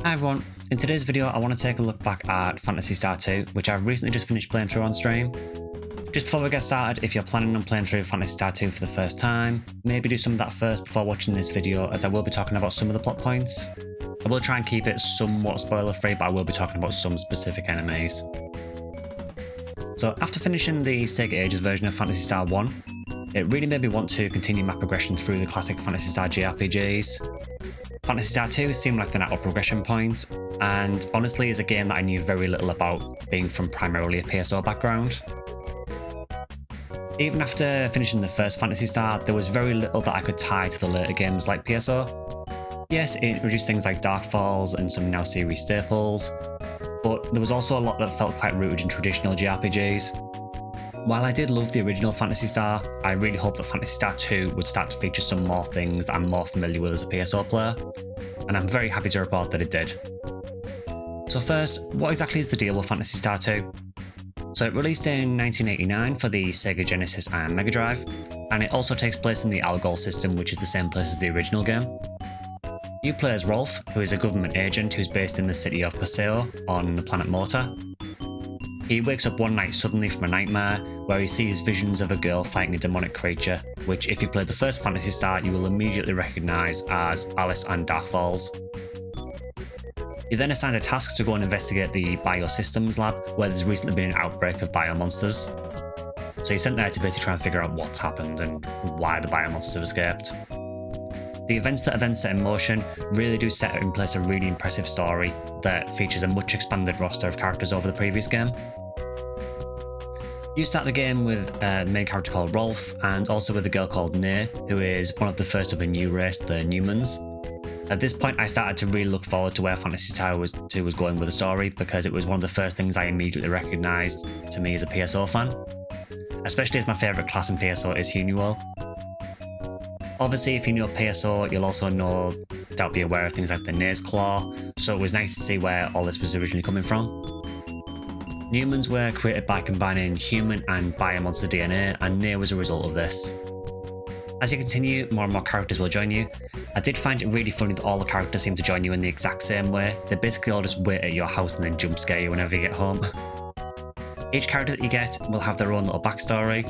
Hi everyone, in today's video I want to take a look back at Phantasy Star II, which I've recently just finished playing through on stream. Just before we get started, if you're planning on playing through Phantasy Star II for the first time, maybe do some of that first before watching this video, as I will be talking about some of the plot points. I will try and keep it somewhat spoiler free, but I will be talking about some specific enemies. So after finishing the Sega Ages version of Phantasy Star I, it really made me want to continue my progression through the classic Phantasy Star JRPGs. Phantasy Star II seemed like the natural progression point, and honestly is a game that I knew very little about, being from primarily a PSO background. Even after finishing the first Phantasy Star, there was very little that I could tie to the later games like PSO. Yes, it introduced things like Dark Falls and some now series staples, but there was also a lot that felt quite rooted in traditional JRPGs. While I did love the original Phantasy Star, I really hope that Phantasy Star II would start to feature some more things that I'm more familiar with as a PSO player, and I'm very happy to report that it did. So first, what exactly is the deal with Phantasy Star II? So it released in 1989 for the Sega Genesis and Mega Drive, and it also takes place in the Algol system, which is the same place as the original game. You play as Rolf, who is a government agent who's based in the city of Paseo on the planet Morta. He wakes up one night suddenly from a nightmare where he sees visions of a girl fighting a demonic creature, which if you played the first Phantasy Star you will immediately recognise as Alice and Dark Falls. You're then assigned a task to go and investigate the Biosystems lab, where there's recently been an outbreak of biomonsters. So you're sent there to basically try and figure out what's happened and why the biomonsters have escaped. The events that are then set in motion really do set in place a really impressive story that features a much expanded roster of characters over the previous game. You start the game with a main character called Rolf, and also with a girl called Ney, who is one of the first of a new race, the Newmans. At this point I started to really look forward to where Phantasy Star II was going with the story, because it was one of the first things I immediately recognised to me as a PSO fan, especially as my favourite class in PSO is Hunuo. Obviously if you know PSO you'll also be aware of things like the Ney's Claw, so it was nice to see where all this was originally coming from. Newmans were created by combining human and biomonster DNA, and Ney was a result of this. As you continue, more and more characters will join you. I did find it really funny that all the characters seem to join you in the exact same way. They basically all just wait at your house and then jump scare you whenever you get home. Each character that you get will have their own little backstory,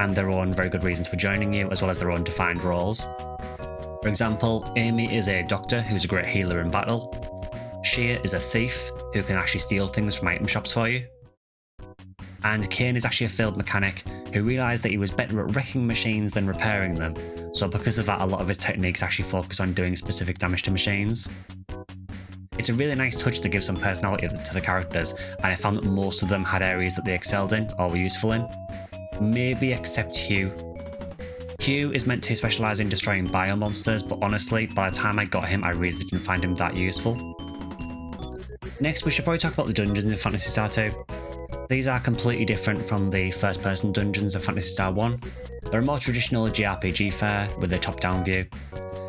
and their own very good reasons for joining you, as well as their own defined roles. For example, Amy is a doctor who's a great healer in battle. Shea is a thief who can actually steal things from item shops for you. And Kane is actually a failed mechanic who realised that he was better at wrecking machines than repairing them, so because of that a lot of his techniques actually focus on doing specific damage to machines. It's a really nice touch that gives some personality to the characters, and I found that most of them had areas that they excelled in or were useful in. Maybe except Hugh. Hugh is meant to specialise in destroying biomonsters, but honestly, by the time I got him, I really didn't find him that useful. Next, we should probably talk about the dungeons in Phantasy Star II. These are completely different from the first-person dungeons of Phantasy Star I. They're a more traditional JRPG fare with a top-down view.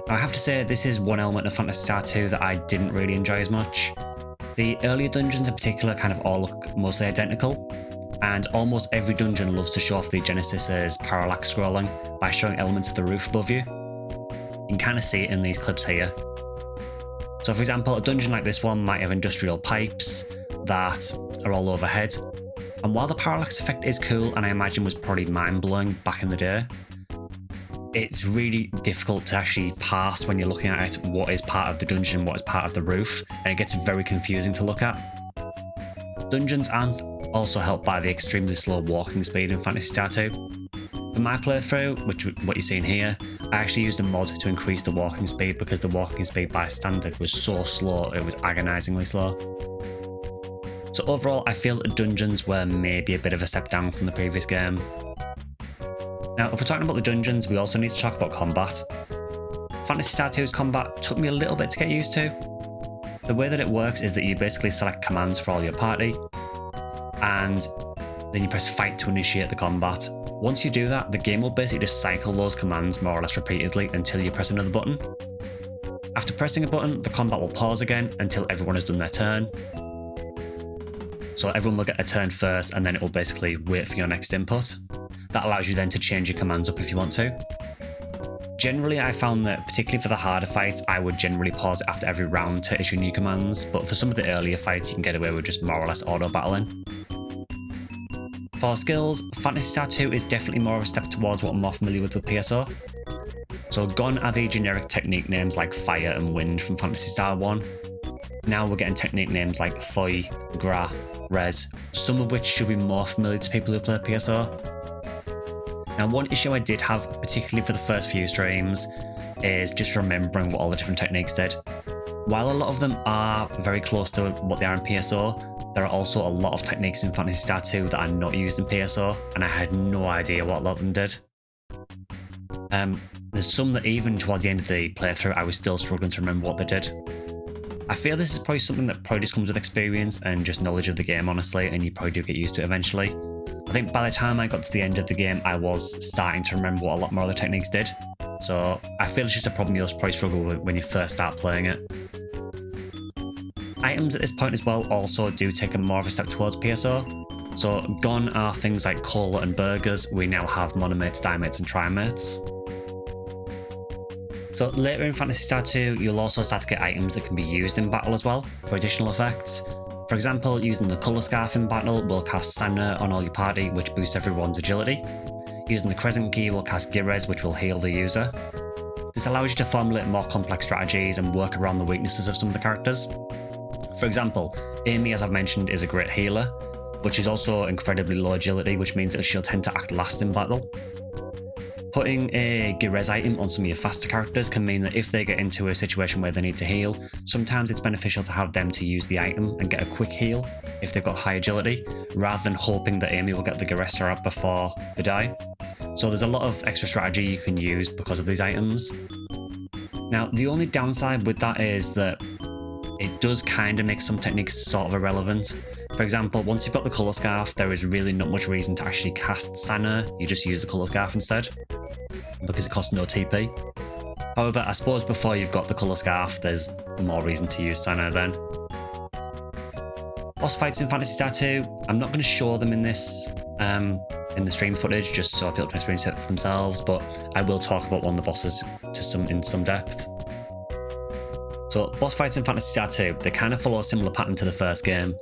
Now I have to say, this is one element of Phantasy Star II that I didn't really enjoy as much. The earlier dungeons in particular kind of all look mostly identical, and almost every dungeon loves to show off the Genesis's parallax scrolling by showing elements of the roof above you. You can kind of see it in these clips here. So for example, a dungeon like this one might have industrial pipes that are all overhead, and while the parallax effect is cool and I imagine was probably mind-blowing back in the day, it's really difficult to actually parse when you're looking at it what is part of the dungeon and what is part of the roof, and it gets very confusing to look at. Dungeons aren't also helped by the extremely slow walking speed in Phantasy Star II. For my playthrough, which is what you're seeing here, I actually used a mod to increase the walking speed because the walking speed by standard was so slow, it was agonisingly slow. So overall, I feel that the dungeons were maybe a bit of a step down from the previous game. Now, if we're talking about the dungeons, we also need to talk about combat. Phantasy Star II's combat took me a little bit to get used to. The way that it works is that you basically select commands for all your party, and then you press fight to initiate the combat. Once you do that, the game will basically just cycle those commands more or less repeatedly until you press another button. After pressing a button, the combat will pause again until everyone has done their turn. So everyone will get a turn first, and then it will basically wait for your next input. That allows you then to change your commands up if you want to. Generally, I found that, particularly for the harder fights, I would generally pause it after every round to issue new commands, but for some of the earlier fights, you can get away with just more or less auto-battling. For skills, Phantasy Star II is definitely more of a step towards what I'm more familiar with PSO. So gone are the generic technique names like Fire and Wind from Phantasy Star 1. Now we're getting technique names like Foi, Gra, Res, some of which should be more familiar to people who play PSO. Now one issue I did have, particularly for the first few streams, is just remembering what all the different techniques did. While a lot of them are very close to what they are in PSO, there are also a lot of techniques in Phantasy Star II that are not used in PSO, and I had no idea what a lot of them did. There's some that even towards the end of the playthrough, I was still struggling to remember what they did. I feel this is probably something that probably just comes with experience and just knowledge of the game, honestly, and you probably do get used to it eventually. I think by the time I got to the end of the game, I was starting to remember what a lot more of the techniques did. So I feel it's just a problem you'll probably struggle with when you first start playing it. Items at this point as well also do take a more of a step towards PSO. So gone are things like cola and burgers. We now have monomates, dimates and trimates. So later in Phantasy Star II, you'll also start to get items that can be used in battle as well for additional effects. For example, using the colour scarf in battle will cast Sana on all your party, which boosts everyone's agility. Using the crescent key will cast Girez, which will heal the user. This allows you to formulate more complex strategies and work around the weaknesses of some of the characters. For example, Amy, as I've mentioned, is a great healer, but she's also incredibly low agility, which means that she'll tend to act last in battle. Putting a Girez item on some of your faster characters can mean that if they get into a situation where they need to heal, sometimes it's beneficial to have them to use the item and get a quick heal if they've got high agility, rather than hoping that Amy will get the Girez out before they die. So there's a lot of extra strategy you can use because of these items. Now, the only downside with that is that it does kind of make some techniques sort of irrelevant. For example, once you've got the colour scarf, there is really not much reason to actually cast Sana. You just use the colour scarf instead, because it costs no TP. However, I suppose before you've got the colour scarf, there's more reason to use Sana then. Boss fights in Phantasy Star II, I'm not going to show them in this in the stream footage, just so people can experience it for themselves, but I will talk about one of the bosses in some depth. So boss fights in Phantasy Star II, they kind of follow a similar pattern to the first game.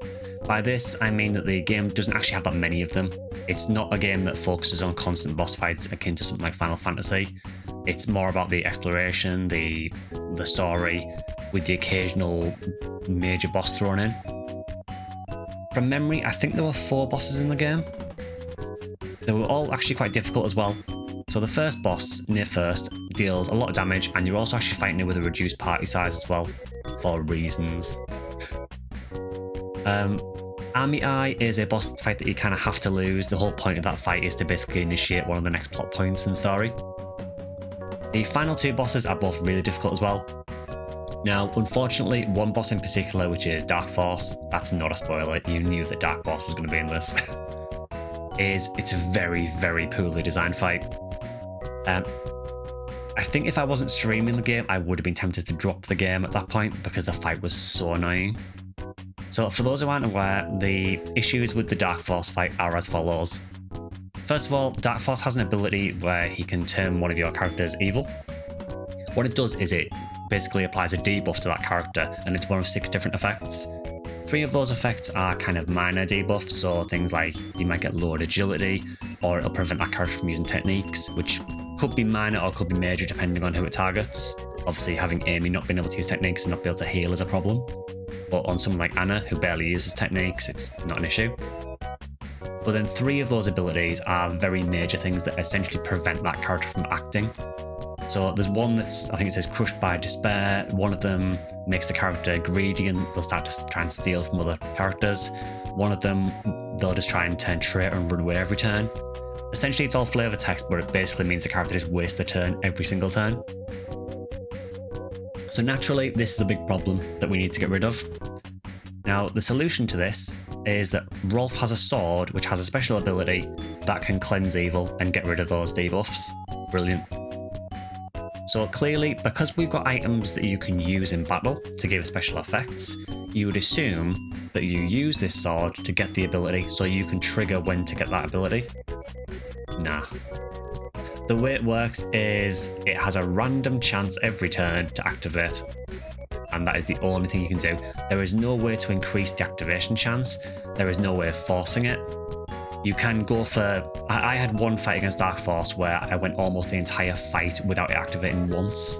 By this, I mean that the game doesn't actually have that many of them. It's not a game that focuses on constant boss fights akin to something like Final Fantasy. It's more about the exploration, the story, with the occasional major boss thrown in. From memory, I think there were 4 bosses in the game. They were all actually quite difficult as well. So the first boss, near first, deals a lot of damage, and you're also actually fighting it with a reduced party size as well, for reasons. Army Eye is a boss fight that you kind of have to lose. The whole point of that fight is to basically initiate one of the next plot points in the story. The final 2 bosses are both really difficult as well. Now, unfortunately, one boss in particular, which is Dark Force, that's not a spoiler, you knew that Dark Force was going to be in this, it's a very, very poorly designed fight. I think if I wasn't streaming the game, I would have been tempted to drop the game at that point because the fight was so annoying. So for those who aren't aware, the issues with the Dark Force fight are as follows. First of all, Dark Force has an ability where he can turn one of your characters evil. What it does is it basically applies a debuff to that character, and it's one of 6 different effects. 3 of those effects are kind of minor debuffs, so things like you might get lowered agility, or it'll prevent that character from using techniques, which could be minor or could be major depending on who it targets. Obviously, having Amy not being able to use techniques and not be able to heal is a problem. But on someone like Anna, who barely uses techniques, it's not an issue. But then 3 of those abilities are very major things that essentially prevent that character from acting. So there's one that's, I think it says crushed by despair. One of them makes the character greedy and they'll start to try and steal from other characters. One of them, they'll just try and turn traitor and run away every turn. Essentially, it's all flavor text, but it basically means the character just wastes the turn every single turn. So naturally, this is a big problem that we need to get rid of. Now, the solution to this is that Rolf has a sword which has a special ability that can cleanse evil and get rid of those debuffs. Brilliant. So clearly, because we've got items that you can use in battle to give special effects, you would assume that you use this sword to get the ability so you can trigger when to get that ability. Nah. The way it works is it has a random chance every turn to activate, and that is the only thing you can do. There is no way to increase the activation chance. There is no way of forcing it. You can go for... I had one fight against Dark Force where I went almost the entire fight without it activating once.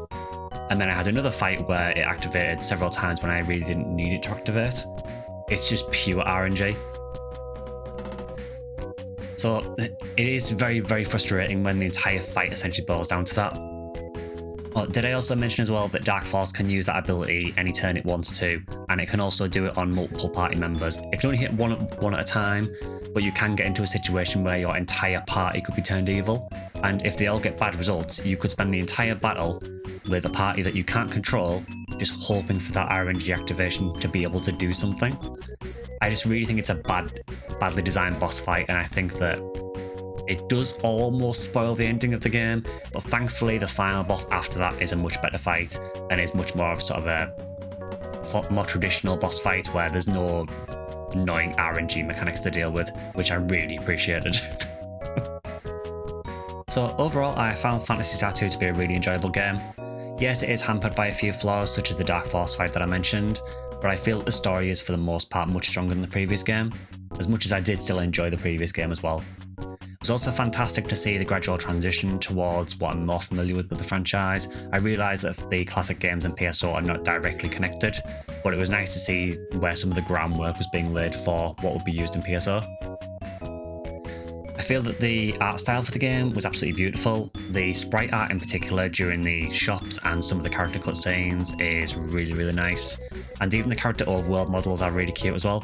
And then I had another fight where it activated several times when I really didn't need it to activate. It's just pure RNG. So it is very, very frustrating when the entire fight essentially boils down to that. Oh, did I also mention as well that Dark Force can use that ability any turn it wants to, and it can also do it on multiple party members. It can only hit one at a time, but you can get into a situation where your entire party could be turned evil, and if they all get bad results, you could spend the entire battle with a party that you can't control, just hoping for that RNG activation to be able to do something. I just really think it's a badly designed boss fight, and I think that it does almost spoil the ending of the game, but thankfully the final boss after that is a much better fight and is much more of sort of a more traditional boss fight where there's no annoying RNG mechanics to deal with, which I really appreciated. So overall, I found Phantasy Star II to be a really enjoyable game. Yes, it is hampered by a few flaws such as the Dark Force fight that I mentioned, but I feel that the story is for the most part much stronger than the previous game, as much as I did still enjoy the previous game as well. It was also fantastic to see the gradual transition towards what I'm more familiar with the franchise. I realised that the classic games and PSO are not directly connected, but it was nice to see where some of the groundwork was being laid for what would be used in PSO. I feel that the art style for the game was absolutely beautiful. The sprite art in particular during the shops and some of the character cutscenes is really, really nice. And even the character overworld models are really cute as well.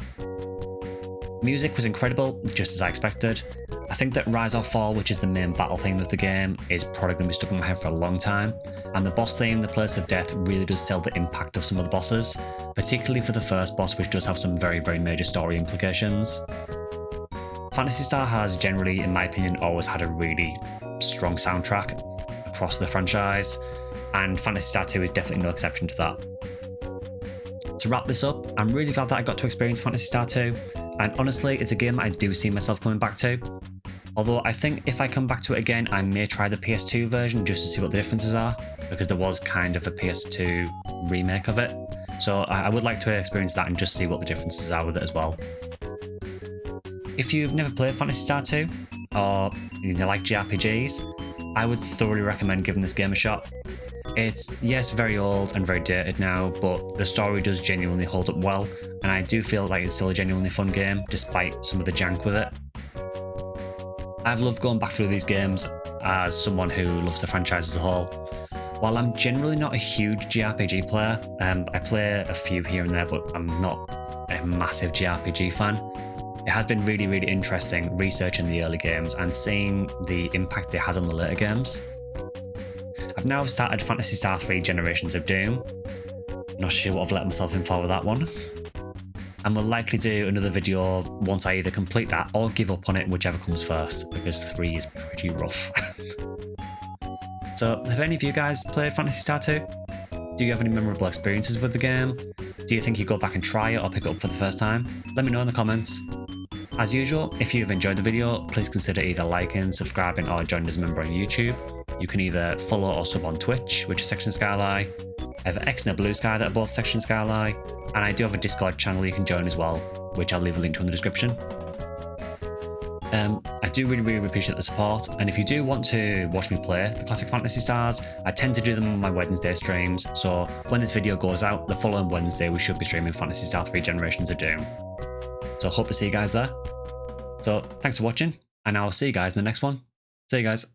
Music was incredible, just as I expected. I think that Rise or Fall, which is the main battle theme of the game, is probably going to be stuck in my head for a long time. And the boss theme, The Place of Death, really does sell the impact of some of the bosses, particularly for the first boss, which does have some very, very major story implications. Phantasy Star has generally, in my opinion, always had a really strong soundtrack across the franchise, and Phantasy Star II is definitely no exception to that. To wrap this up, I'm really glad that I got to experience Phantasy Star II, and honestly, it's a game I do see myself coming back to. Although I think if I come back to it again, I may try the PS2 version just to see what the differences are, because there was kind of a PS2 remake of it. So I would like to experience that and just see what the differences are with it as well. If you've never played Phantasy Star II, or you like JRPGs, I would thoroughly recommend giving this game a shot. It's, yes, very old and very dated now, but the story does genuinely hold up well, and I do feel like it's still a genuinely fun game, despite some of the jank with it. I've loved going back through these games as someone who loves the franchise as a whole. While I'm generally not a huge JRPG player, I play a few here and there, but I'm not a massive JRPG fan. It has been really, really interesting researching the early games and seeing the impact they had on the later games. I've now started Phantasy Star III Generations of Doom. Not sure what I've let myself in for with that one. And we'll likely do another video once I either complete that or give up on it, whichever comes first, because 3 is pretty rough. So, have any of you guys played Phantasy Star II? Do you have any memorable experiences with the game? Do you think you go back and try it or pick it up for the first time? Let me know in the comments. As usual, if you've enjoyed the video, please consider either liking, subscribing, or joining as a member on YouTube. You can either follow or sub on Twitch, which is Section Skylie. I have X and a Blue Sky that are both Section Skylie, and I do have a Discord channel you can join as well, which I'll leave a link to in the description. I do really, really appreciate the support, and if you do want to watch me play the classic Phantasy Stars, I tend to do them on my Wednesday streams, so when this video goes out, the following Wednesday we should be streaming Phantasy Star III Generations of Doom. So hope to see you guys there. So thanks for watching, and I'll see you guys in the next one. See you guys.